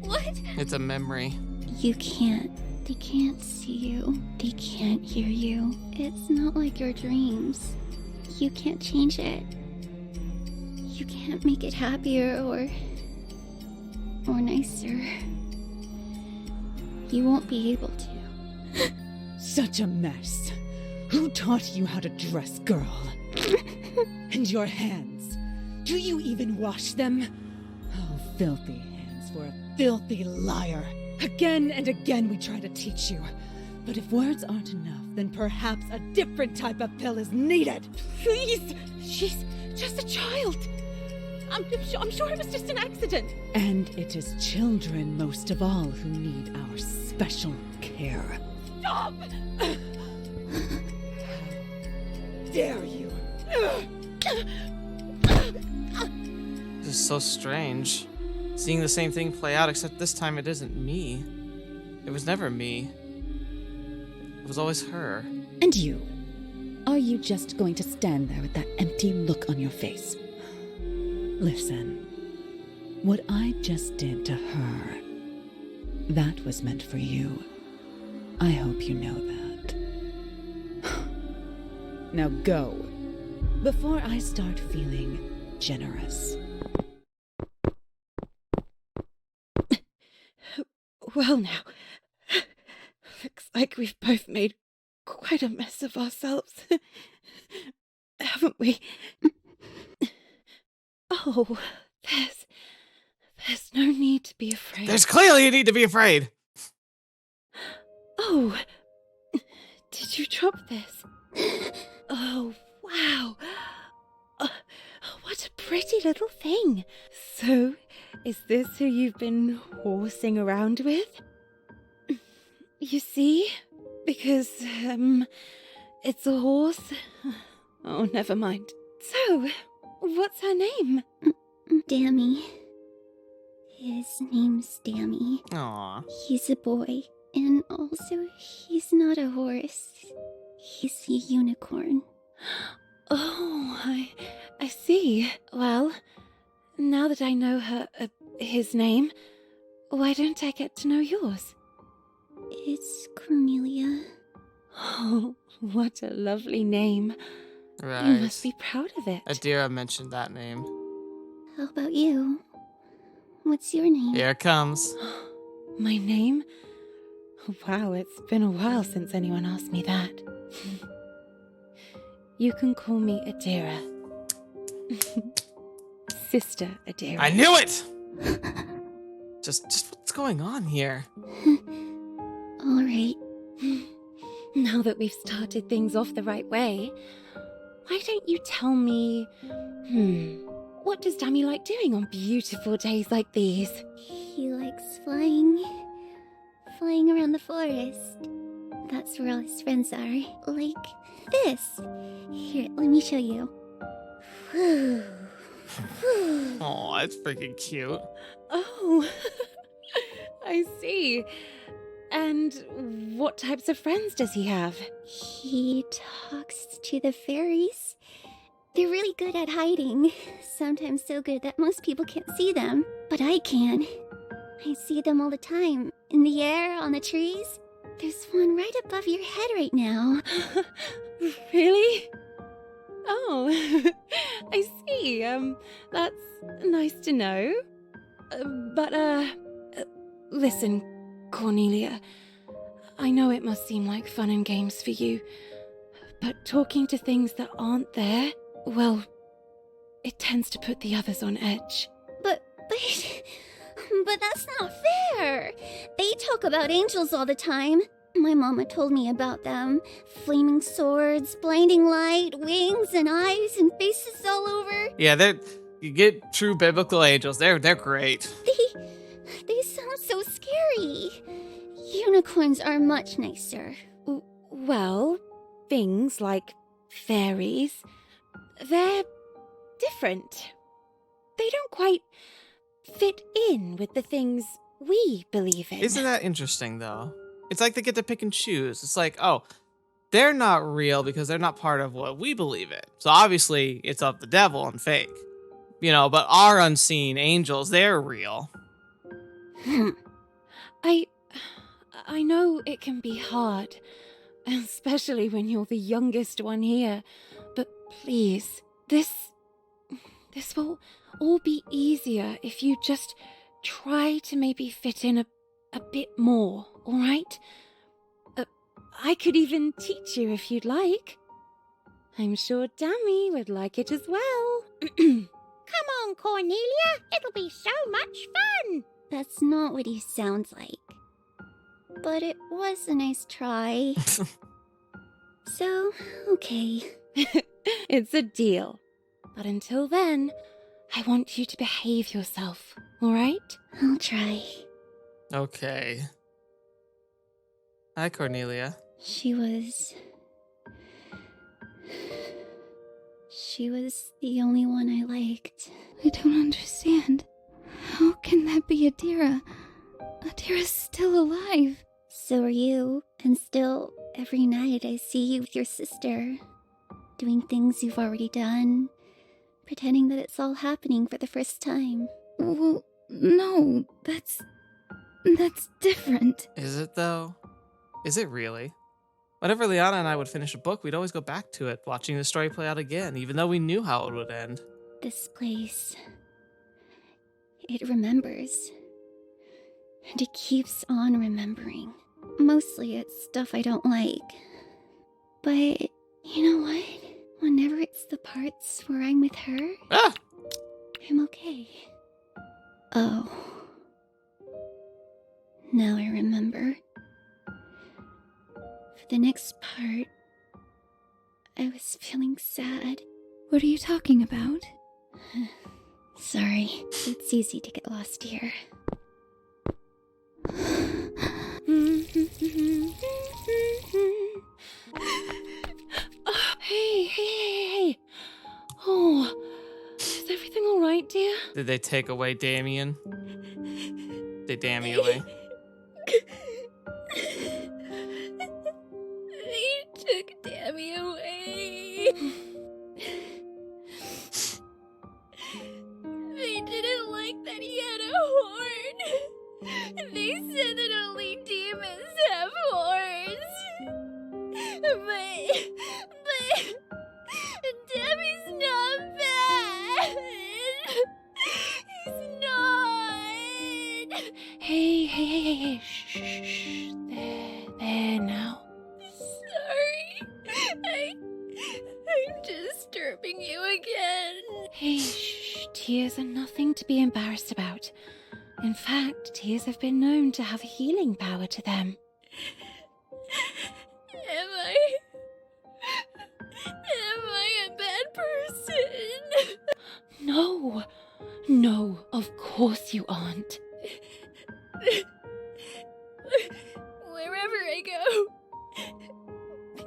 What? It's a memory. You can't. They can't see you. They can't hear you. It's not like your dreams. You can't change it. You can't make it happier or nicer. You won't be able to. Such a mess. Who taught you how to dress, girl? And your hands. Do you even wash them? Oh, filthy hands for a filthy liar. Again and again we try to teach you. But if words aren't enough, then perhaps a different type of pill is needed. Please! She's just a child. I'm sure it was just an accident. And it is children, most of all, who need our special care. Stop! Dare you? This is so strange. Seeing the same thing play out, except this time it isn't me. It was never me. It was always her. And you? Are you just going to stand there with that empty look on your face? Listen, what I just did to her, that was meant for you. I hope you know that. Now go, before I start feeling generous. Well now, looks like we've both made quite a mess of ourselves. Haven't we? Oh, there's no need to be afraid. There's clearly a need to be afraid. Oh, did you drop this? Oh, wow. What a pretty little thing. So, is this who you've been horsing around with? You see? Because, it's a horse. Oh, never mind. So, what's her name? Dammy. His name's Dammy. Aw. He's a boy. And also, he's not a horse. He's a unicorn. Oh, I see. Well, now that I know his name, why don't I get to know yours? It's Cornelia. Oh, what a lovely name. Right. You must be proud of it. Adira mentioned that name. How about you? What's your name? Here it comes. My name? Wow, it's been a while since anyone asked me that. You can call me Adira. Sister Adira. I knew it! Just what's going on here? All right. Now that we've started things off the right way, why don't you tell me, what does Dammy like doing on beautiful days like these? He likes flying around the forest. That's where all his friends are. Like this. Here, let me show you. Oh, that's freaking cute. Oh, I see. And what types of friends does he have? He talks to the fairies. They're really good at hiding. Sometimes so good that most people can't see them. But I can. I see them all the time. In the air, on the trees. There's one right above your head right now. Really? Oh, I see. That's nice to know. Listen, Cornelia. I know it must seem like fun and games for you, but talking to things that aren't there, well, it tends to put the others on edge. But that's not fair. They talk about angels all the time. My mama told me about them. Flaming swords, blinding light, wings and eyes and faces all over. Yeah, you get true biblical angels. They're great. They sound so scary. Unicorns are much nicer. Well, things like fairies, they're different. They don't quite fit in with the things we believe in. Isn't that interesting, though? It's like they get to pick and choose. It's like, oh, they're not real because they're not part of what we believe in. So obviously, it's of the devil and fake. But our unseen angels, they're real. I know it can be hard, especially when you're the youngest one here, but please, this will all be easier if you just try to maybe fit in a bit more, all right? I could even teach you if you'd like. I'm sure Dammy would like it as well. Come on, Cornelia. It'll be so much fun. That's not what he sounds like. But it was a nice try. So, okay. It's a deal. But until then, I want you to behave yourself, all right? I'll try. Okay. Hi, Cornelia. She was the only one I liked. I don't understand. How can that be Adira? Adira's still alive. So are you. And still, every night I see you with your sister. Doing things you've already done. Pretending that it's all happening for the first time. Well, no, that's different. Is it, though? Is it really? Whenever Liana and I would finish a book, we'd always go back to it, watching the story play out again, even though we knew how it would end. This place, it remembers. And it keeps on remembering. Mostly it's stuff I don't like. But, you know what? Whenever it's the parts where I'm with her, I'm okay. Oh. Now I remember. For the next part, I was feeling sad. What are you talking about? Sorry, it's easy to get lost here. Hey. Oh, is everything all right, dear? Did they take away Damien? They damn you away. They took Dammy away. They didn't like that he had a horn. They said that only demons have horns. But Dammy's not bad. He's not. Hey. Shh. There now. Sorry. I'm disturbing you again. Hey, shh, Tears are nothing to be embarrassed about. In fact, tears have been known to have a healing power to them. Am I a bad person? No, of course you aren't. Wherever I go,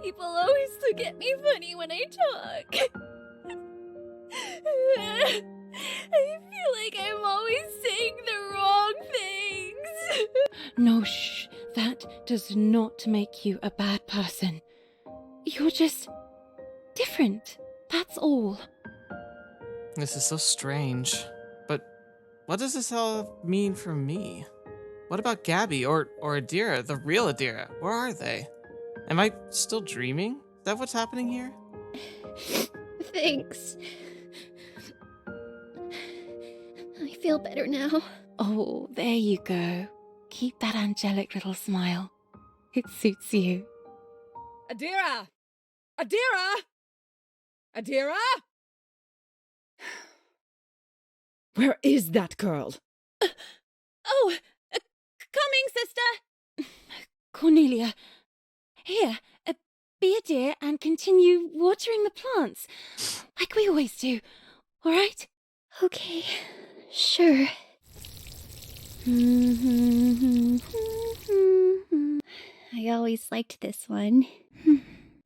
people always look at me funny when I talk. I feel like I'm always saying the wrong things. No, shh. That does not make you a bad person. You're just different. That's all. This is so strange. But what does this all mean for me? What about Gabby or Adira, the real Adira? Where are they? Am I still dreaming? Is that what's happening here? Thanks. I feel better now. Oh, there you go. Keep that angelic little smile. It suits you. Adira! Adira! Adira? Where is that girl? Coming, sister! Cornelia, here, be a dear and continue watering the plants, like we always do, all right? Okay, sure. I always liked this one.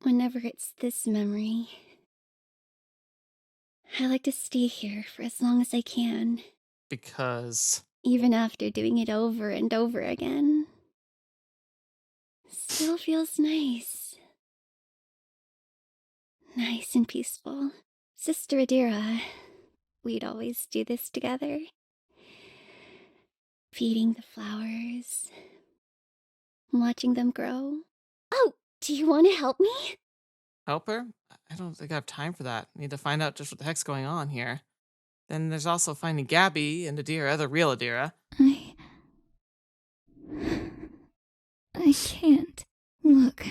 Whenever it's this memory, I like to stay here for as long as I can. Because... Even after doing it over and over again. Still feels nice. Nice and peaceful. Sister Adira, we'd always do this together. Feeding the flowers. Watching them grow. Oh, do you want to help me? Help her? I don't think I have time for that. I need to find out just what the heck's going on here. Then there's also finding Gabby and Adira, the real Adira. I can't. Look,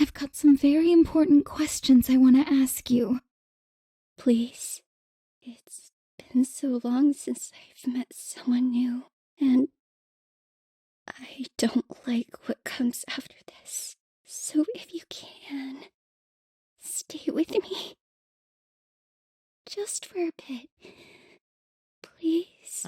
I've got some very important questions I want to ask you. Please. It's been so long since I've met someone new, and I don't like what comes after this. So if you can, stay with me. Just for a bit. Please.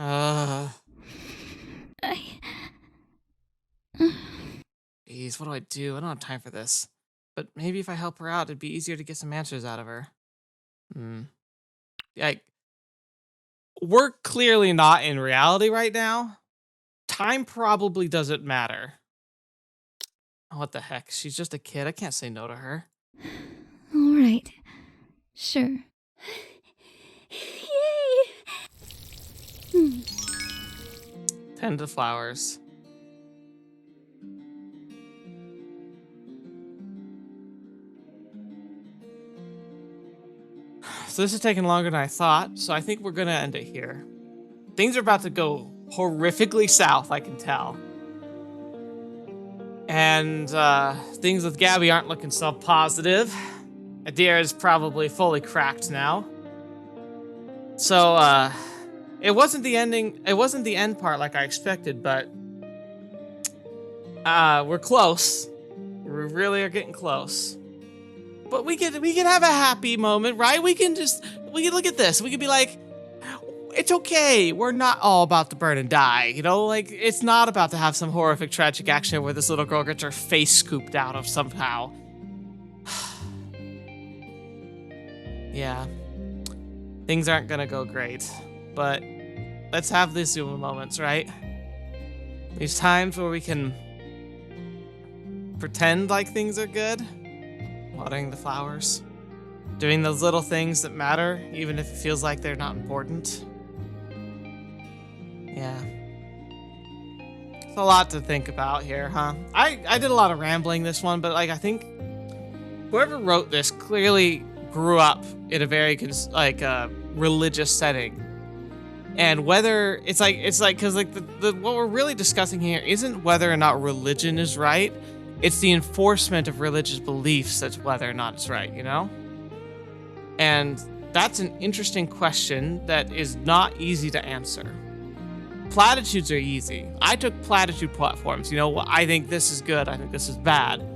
Jeez, what do I do? I don't have time for this. But maybe if I help her out, it'd be easier to get some answers out of her. We're clearly not in reality right now. Time probably doesn't matter. Oh, what the heck? She's just a kid. I can't say no to her. All right. Sure. Yay! Tend to flowers. So this is taking longer than I thought, so I think we're gonna end it here. Things are about to go horrifically south, I can tell. And things with Gabby aren't looking so positive. Adira is probably fully cracked now. So it wasn't the end part like I expected, but we're close. We really are getting close. But we can have a happy moment, right? We can look at this. We can be like, it's okay. We're not all about to burn and die, you know? Like, it's not about to have some horrific tragic action where this little girl gets her face scooped out of somehow. Yeah. Things aren't gonna go great. But let's have these human moments, right? These times where we can pretend like things are good. Watering the flowers. Doing those little things that matter, even if it feels like they're not important. Yeah. It's a lot to think about here, huh? I did a lot of rambling this one, but like I think whoever wrote this clearly grew up in a very religious setting. And whether it's like because like the what we're really discussing here isn't whether or not religion is right. It's the enforcement of religious beliefs that's whether or not it's right, you know? And that's an interesting question that is not easy to answer. Platitudes are easy. I took platitude platforms. I think this is good. I think this is bad.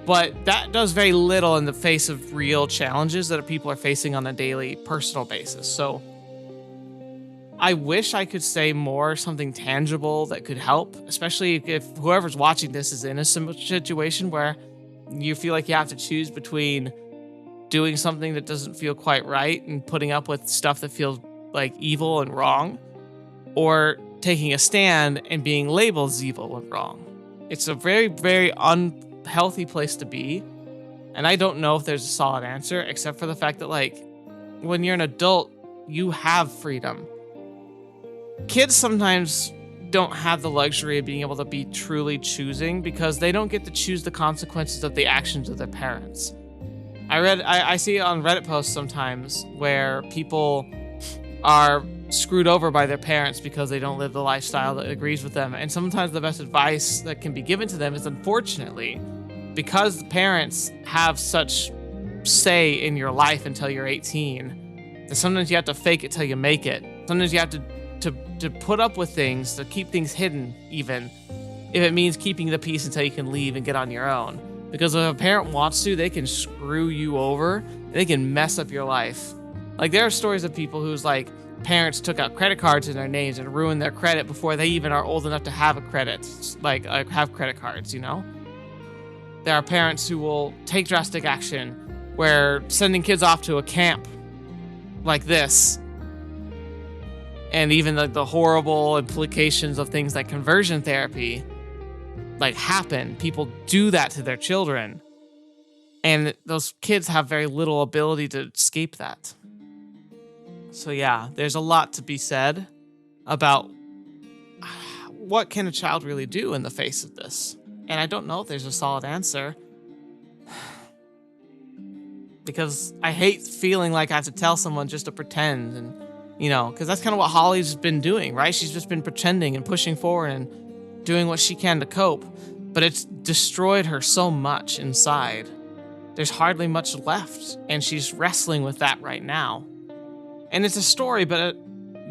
But that does very little in the face of real challenges that people are facing on a daily personal basis. So I wish I could say more, something tangible that could help, especially if whoever's watching this is in a similar situation where you feel like you have to choose between doing something that doesn't feel quite right and putting up with stuff that feels like evil and wrong, or taking a stand and being labeled as evil and wrong. It's a very, very unhealthy place to be. And I don't know if there's a solid answer, except for the fact that, like, when you're an adult, you have freedom. Kids sometimes don't have the luxury of being able to be truly choosing because they don't get to choose the consequences of the actions of their parents. I see it on Reddit posts sometimes where people are screwed over by their parents because they don't live the lifestyle that agrees with them. And sometimes the best advice that can be given to them is, unfortunately, because the parents have such say in your life until you're 18, that sometimes you have to fake it till you make it. Sometimes you have to put up with things, to keep things hidden, even if it means keeping the peace until you can leave and get on your own. Because if a parent wants to, they can screw you over. They can mess up your life. Like, there are stories of people whose, like, parents took out credit cards in their names and ruined their credit before they even are old enough to have a credit, have credit cards, There are parents who will take drastic action where sending kids off to a camp like this, and even the horrible implications of things like conversion therapy, happen. People do that to their children. And those kids have very little ability to escape that. So yeah, there's a lot to be said about what can a child really do in the face of this. And I don't know if there's a solid answer. Because I hate feeling like I have to tell someone just to pretend, and because that's kind of what Holly's been doing, right? She's just been pretending and pushing forward and doing what she can to cope, but it's destroyed her so much inside. There's hardly much left, and she's wrestling with that right now. And it's a story, but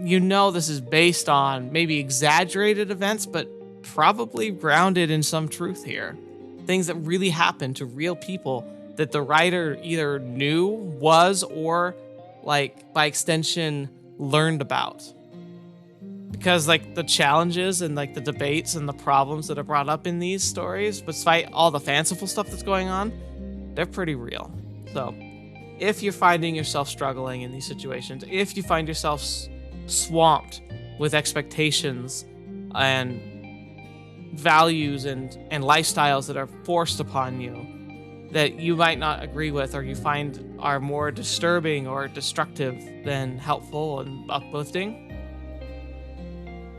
this is based on maybe exaggerated events, but probably grounded in some truth here. Things that really happened to real people that the writer either knew, was, or, by extension, learned about. Because, the challenges and, the debates and the problems that are brought up in these stories, despite all the fanciful stuff that's going on, they're pretty real. So, if you're finding yourself struggling in these situations, if you find yourself swamped with expectations and values and lifestyles that are forced upon you that you might not agree with, or you find are more disturbing or destructive than helpful and uplifting,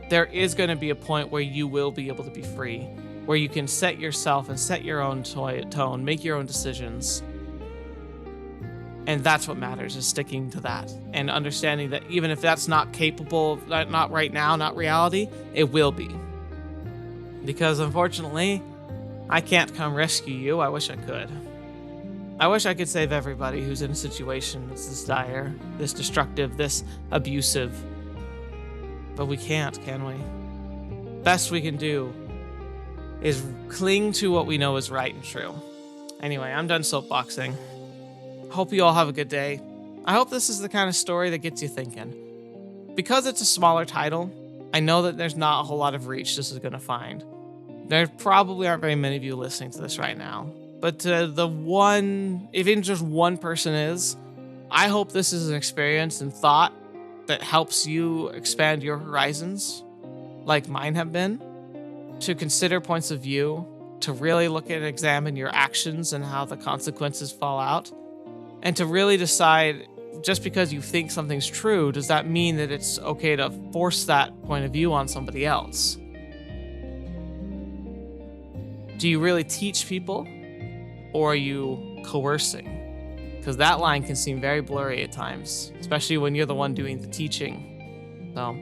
there is going to be a point where you will be able to be free, where you can set yourself and set your own tone, make your own decisions. And that's what matters, is sticking to that and understanding that even if that's not capable, not right now, not reality, it will be. Because unfortunately, I can't come rescue you. I wish I could. I wish I could save everybody who's in a situation that's this dire, this destructive, this abusive. But we can't, can we? Best we can do is cling to what we know is right and true. Anyway, I'm done soapboxing. Hope you all have a good day. I hope this is the kind of story that gets you thinking. Because it's a smaller title, I know that there's not a whole lot of reach this is going to find. There probably aren't very many of you listening to this right now. But if even just one person is, I hope this is an experience and thought that helps you expand your horizons, like mine have been, to consider points of view, to really look at and examine your actions and how the consequences fall out, and to really decide, just because you think something's true, does that mean that it's okay to force that point of view on somebody else? Do you really teach people, or are you coercing? Because that line can seem very blurry at times, especially when you're the one doing the teaching. So,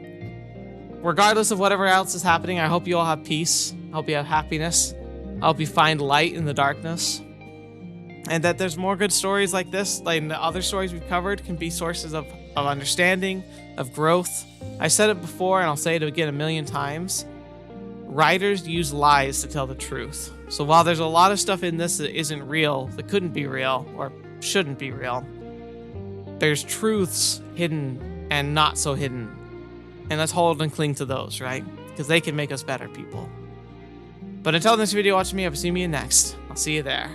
regardless of whatever else is happening, I hope you all have peace. I hope you have happiness. I hope you find light in the darkness. And that there's more good stories like this, like the other stories we've covered, can be sources of understanding, of growth. I said it before, and I'll say it again a million times. Writers use lies to tell the truth. So while there's a lot of stuff in this that isn't real, that couldn't be real, or shouldn't be real, there's truths hidden and not so hidden. And let's hold and cling to those, right? Because they can make us better people. But until next video, watch me. I'll see me next. I'll see you there.